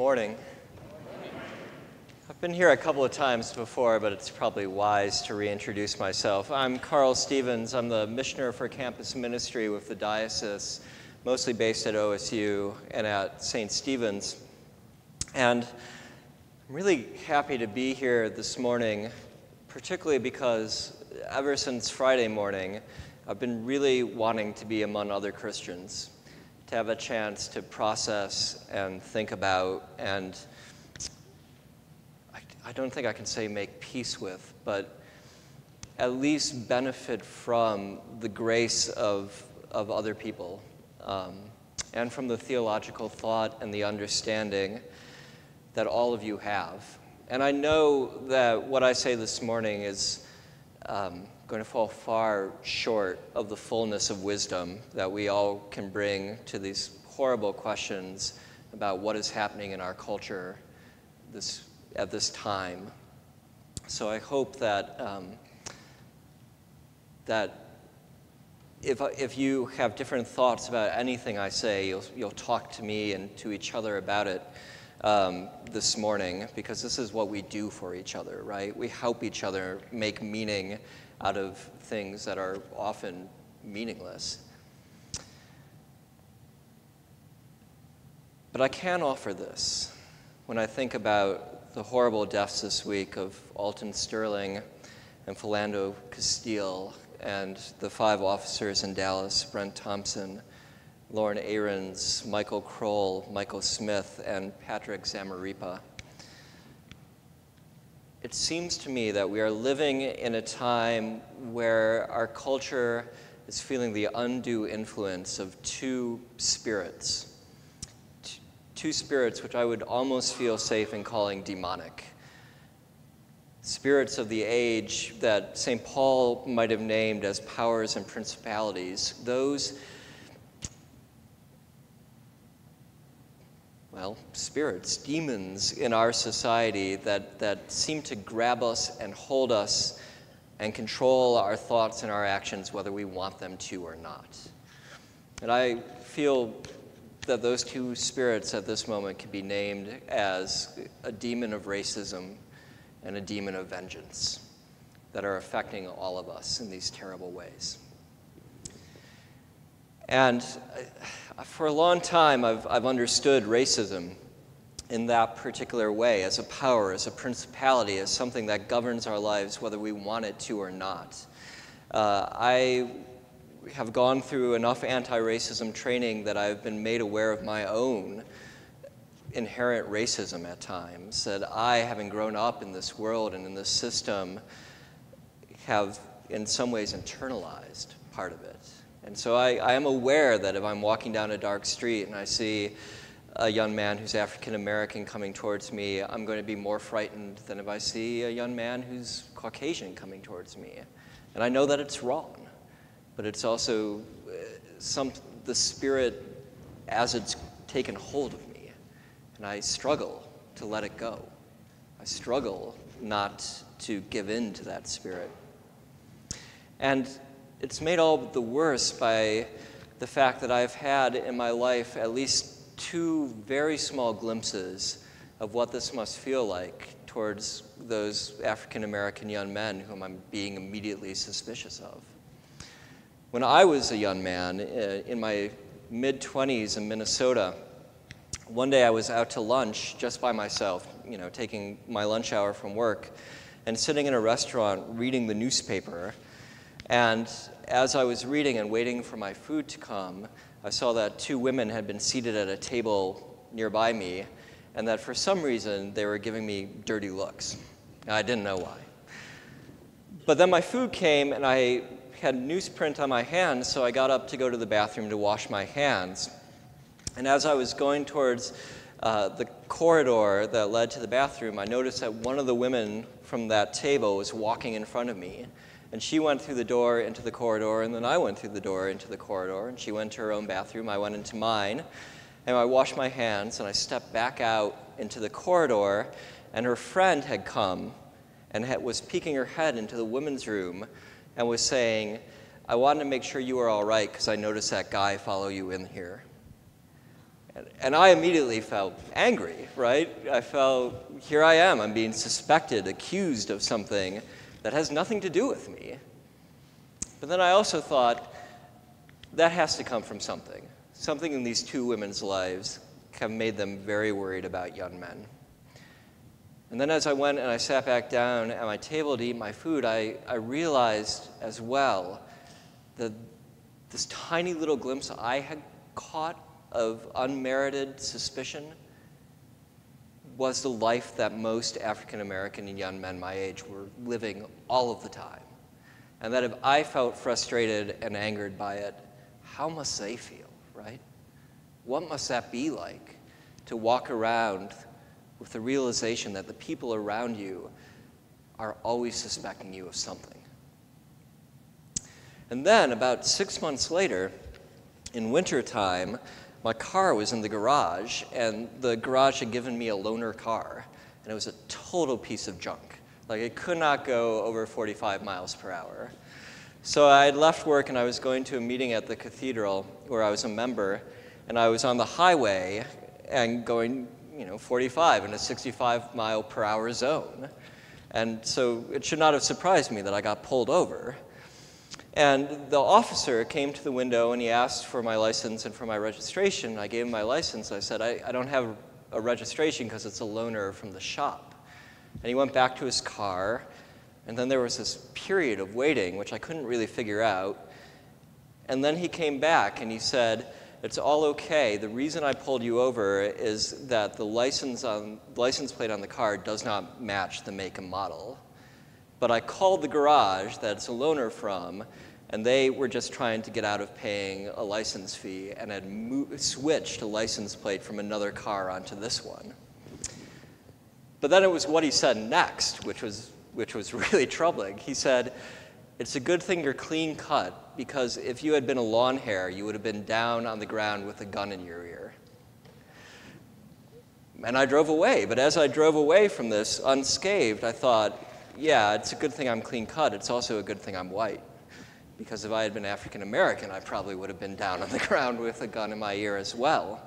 morning. I've been here a couple of times before, but it's probably wise to reintroduce myself. I'm Karl Stevens. I'm the missioner for campus ministry with the diocese, mostly based at OSU and at St. Stephen's. And I'm really happy to be here this morning, particularly because ever since Friday morning, I've been really wanting to be among other Christians, to have a chance to process and think about and I don't think I can say make peace with, but at least benefit from the grace of other people and from the theological thought and the understanding that all of you have. And I know that what I say this morning is going to fall far short of the fullness of wisdom that we all can bring to these horrible questions about what is happening in our culture at this time. So I hope that if you have different thoughts about anything I say, you'll talk to me and to each other about it this morning, because this is what we do for each other, right? We help each other make meaning out of things that are often meaningless. But I can offer this when I think about the horrible deaths this week of Alton Sterling and Philando Castile and the 5 officers in Dallas, Brent Thompson, Lauren Ahrens, Michael Kroll, Michael Smith, and Patrick Zamarripa. It seems to me that we are living in a time where our culture is feeling the undue influence of two spirits which I would almost feel safe in calling demonic. Spirits of the age that St. Paul might have named as powers and principalities, those spirits, demons in our society that seem to grab us and hold us and control our thoughts and our actions whether we want them to or not. And I feel that those two spirits at this moment can be named as a demon of racism and a demon of vengeance that are affecting all of us in these terrible ways. And for a long time, I've understood racism in that particular way, as a power, as a principality, as something that governs our lives whether we want it to or not. I have gone through enough anti-racism training that I've been made aware of my own inherent racism at times, that I, having grown up in this world and in this system, have in some ways internalized part of it. And so I am aware that if I'm walking down a dark street and I see a young man who's African American coming towards me, I'm going to be more frightened than if I see a young man who's Caucasian coming towards me. And I know that it's wrong, but it's also the spirit as it's taken hold of me. And I struggle to let it go. I struggle not to give in to that spirit. And it's made all the worse by the fact that I've had in my life at least 2 very small glimpses of what this must feel like towards those African American young men whom I'm being immediately suspicious of. When I was a young man, in my mid-20s in Minnesota, one day I was out to lunch just by myself, taking my lunch hour from work, and sitting in a restaurant reading the newspaper. And as I was reading and waiting for my food to come, I saw that 2 women had been seated at a table nearby me, and that for some reason they were giving me dirty looks. And I didn't know why. But then my food came, and I had newsprint on my hands, so I got up to go to the bathroom to wash my hands. And as I was going towards the corridor that led to the bathroom, I noticed that one of the women from that table was walking in front of me. And she went through the door into the corridor, and then I went through the door into the corridor, and she went to her own bathroom, I went into mine, and I washed my hands, and I stepped back out into the corridor, and her friend had come and was peeking her head into the women's room and was saying, "I wanted to make sure you were all right because I noticed that guy follow you in here." And I immediately felt angry, right? I felt, here I am, I'm being suspected, accused of something that has nothing to do with me. But then I also thought, that has to come from something. Something in these two women's lives have made them very worried about young men. And then as I went and I sat back down at my table to eat my food, I realized as well that this tiny little glimpse I had caught of unmerited suspicion was the life that most African American and young men my age were living all of the time. And that if I felt frustrated and angered by it, how must they feel, right? What must that be like to walk around with the realization that the people around you are always suspecting you of something? And then about 6 months later, in wintertime, my car was in the garage, and the garage had given me a loaner car, and it was a total piece of junk. Like, it could not go over 45 miles per hour. So I had left work, and I was going to a meeting at the cathedral where I was a member, and I was on the highway and going, 45 in a 65-mile-per-hour zone. And so it should not have surprised me that I got pulled over. And the officer came to the window and he asked for my license and for my registration. I gave him my license. I said, I don't have a registration because it's a loaner from the shop. And he went back to his car, and then there was this period of waiting, which I couldn't really figure out. And then he came back and he said, it's all okay. The reason I pulled you over is that the license plate on the car does not match the make and model. But I called the garage that it's a loaner from, and they were just trying to get out of paying a license fee and had switched a license plate from another car onto this one. But then it was what he said next, which was really troubling. He said, it's a good thing you're clean cut, because if you had been a lawn hair, you would have been down on the ground with a gun in your ear. And I drove away. But as I drove away from this unscathed, I thought, yeah, it's a good thing I'm clean cut. It's also a good thing I'm white. Because if I had been African American, I probably would have been down on the ground with a gun in my ear as well.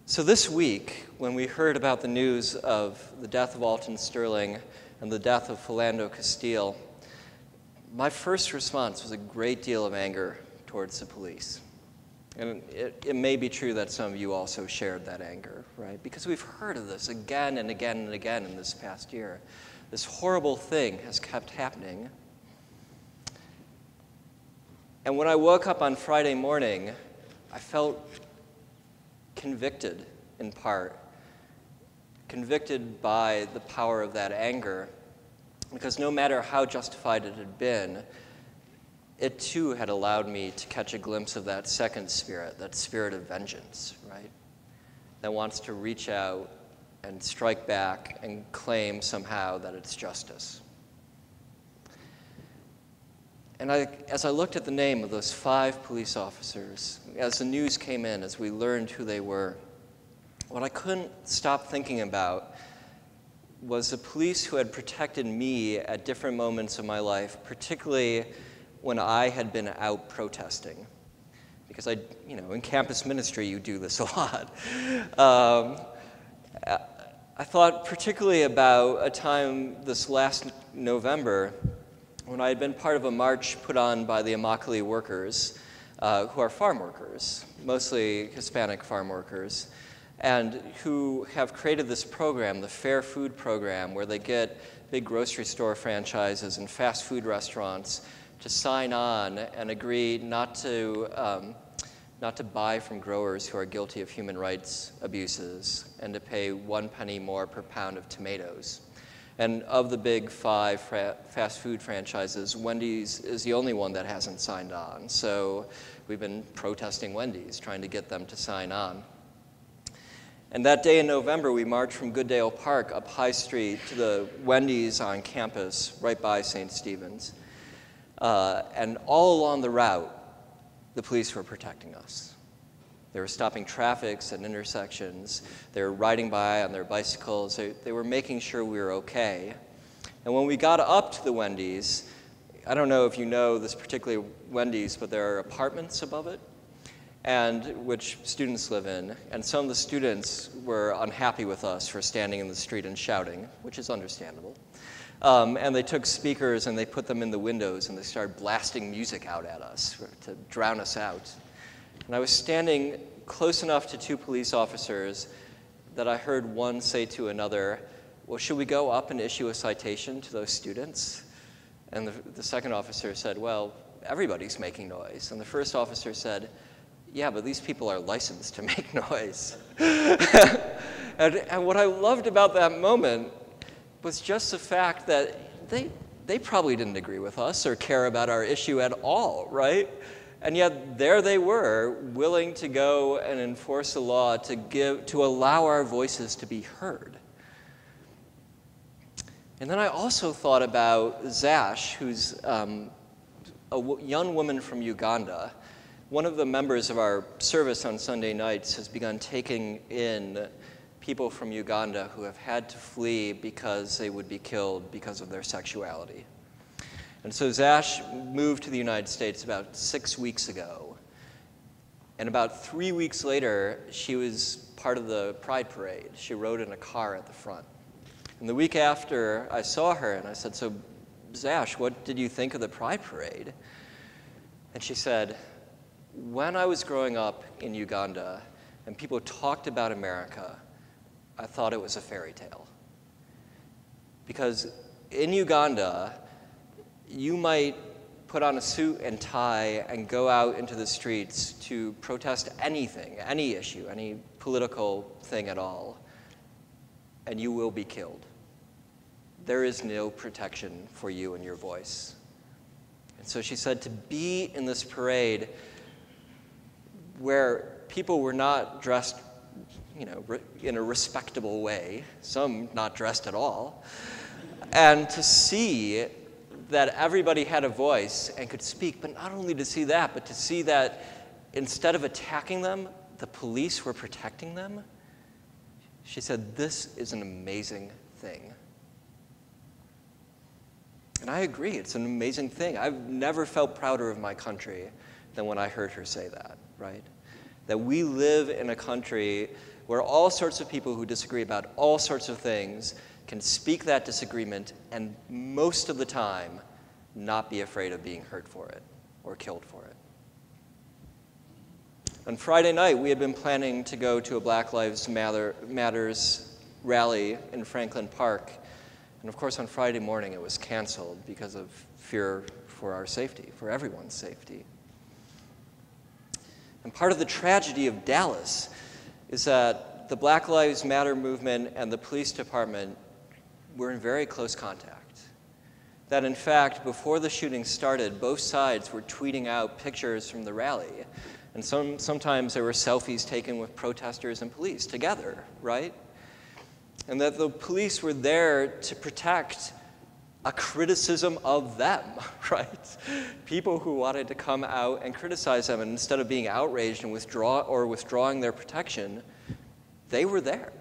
So this week, when we heard about the news of the death of Alton Sterling and the death of Philando Castile, my first response was a great deal of anger towards the police. And it may be true that some of you also shared that anger, right? Because we've heard of this again and again and again in this past year. This horrible thing has kept happening. And when I woke up on Friday morning, I felt convicted in part. Convicted by the power of that anger. Because no matter how justified it had been, it too had allowed me to catch a glimpse of that second spirit, that spirit of vengeance, right? That wants to reach out and strike back and claim somehow that it's justice. And as I looked at the name of those 5 police officers, as the news came in, as we learned who they were, what I couldn't stop thinking about was the police who had protected me at different moments of my life, particularly when I had been out protesting. Because in campus ministry, you do this a lot. I thought particularly about a time this last November when I had been part of a march put on by the Immokalee workers, who are farm workers, mostly Hispanic farm workers, and who have created this program, the Fair Food Program, where they get big grocery store franchises and fast food restaurants to sign on and agree not to buy from growers who are guilty of human rights abuses and to pay 1 penny more per pound of tomatoes. And of the big 5 fast food franchises, Wendy's is the only one that hasn't signed on. So we've been protesting Wendy's, trying to get them to sign on. And that day in November, we marched from Goodale Park up High Street to the Wendy's on campus, right by St. Stephen's. And all along the route, the police were protecting us. They were stopping traffic at intersections. They were riding by on their bicycles. They were making sure we were okay. And when we got up to the Wendy's, I don't know if you know this particular Wendy's, but there are apartments above it. and which students live in, and some of the students were unhappy with us for standing in the street and shouting, which is understandable. And they took speakers and they put them in the windows and they started blasting music out at us to drown us out. And I was standing close enough to two police officers that I heard one say to another, well, should we go up and issue a citation to those students? And the second officer said, well, everybody's making noise. And the first officer said, yeah, but these people are licensed to make noise. and what I loved about that moment was just the fact that they probably didn't agree with us or care about our issue at all, right? And yet there they were, willing to go and enforce a law to allow our voices to be heard. And then I also thought about Zash, who's a young woman from Uganda. One of the members of our service on Sunday nights has begun taking in people from Uganda who have had to flee because they would be killed because of their sexuality. And so Zash moved to the United States about 6 weeks ago. And about 3 weeks later, she was part of the Pride Parade. She rode in a car at the front. And the week after, I saw her and I said, so Zash, what did you think of the Pride Parade? And she said, when I was growing up in Uganda and people talked about America, I thought it was a fairy tale. Because in Uganda, you might put on a suit and tie and go out into the streets to protest anything, any issue, any political thing at all, and you will be killed. There is no protection for you and your voice. And so she said to be in this parade where people were not dressed, in a respectable way, some not dressed at all, and to see that everybody had a voice and could speak, but not only to see that, but to see that instead of attacking them, the police were protecting them. She said, this is an amazing thing. And I agree, it's an amazing thing. I've never felt prouder of my country than when I heard her say that, right? That we live in a country where all sorts of people who disagree about all sorts of things can speak that disagreement and most of the time not be afraid of being hurt for it or killed for it. On Friday night, we had been planning to go to a Black Lives Matters rally in Franklin Park. And of course, on Friday morning, it was canceled because of fear for our safety, for everyone's safety. And part of the tragedy of Dallas is that the Black Lives Matter movement and the police department were in very close contact. That in fact, before the shooting started, both sides were tweeting out pictures from the rally. And sometimes there were selfies taken with protesters and police together, right? And that the police were there to protect a criticism of them, right? People who wanted to come out and criticize them, and instead of being outraged and withdrawing their protection, they were there.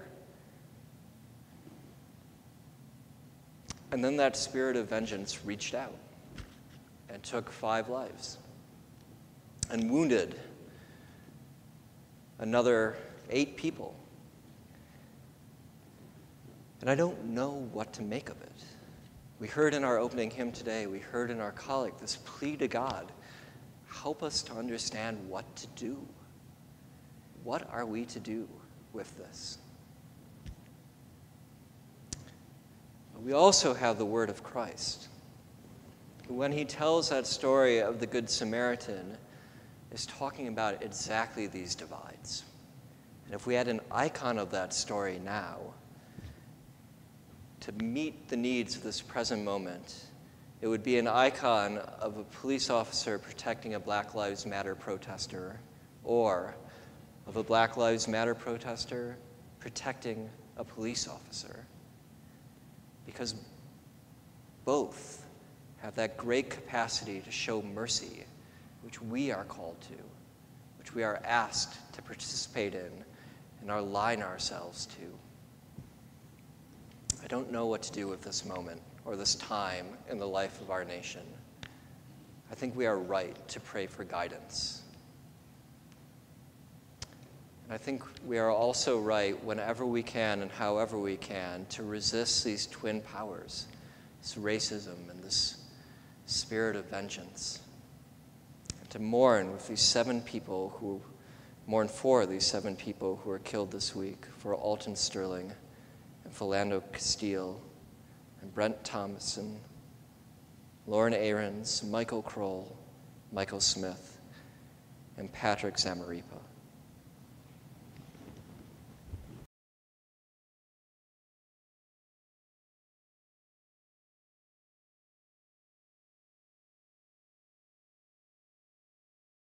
And then that spirit of vengeance reached out and took 5 lives and wounded another 8 people. And I don't know what to make of it. We heard in our opening hymn today, we heard in our collect this plea to God, help us to understand what to do. What are we to do with this? We also have the word of Christ, who when he tells that story of the Good Samaritan, is talking about exactly these divides. And if we had an icon of that story now, to meet the needs of this present moment, it would be an icon of a police officer protecting a Black Lives Matter protester, or of a Black Lives Matter protester protecting a police officer. Because both have that great capacity to show mercy, which we are called to, which we are asked to participate in and align ourselves to. I don't know what to do with this moment or this time in the life of our nation. I think we are right to pray for guidance. I think we are also right, whenever we can and however we can, to resist these twin powers, this racism and this spirit of vengeance. And to mourn with these 7 people who mourn for these 7 people who were killed this week, for Alton Sterling and Philando Castile and Brent Thomason, Lauren Ahrens, Michael Kroll, Michael Smith, and Patrick Zamarripa.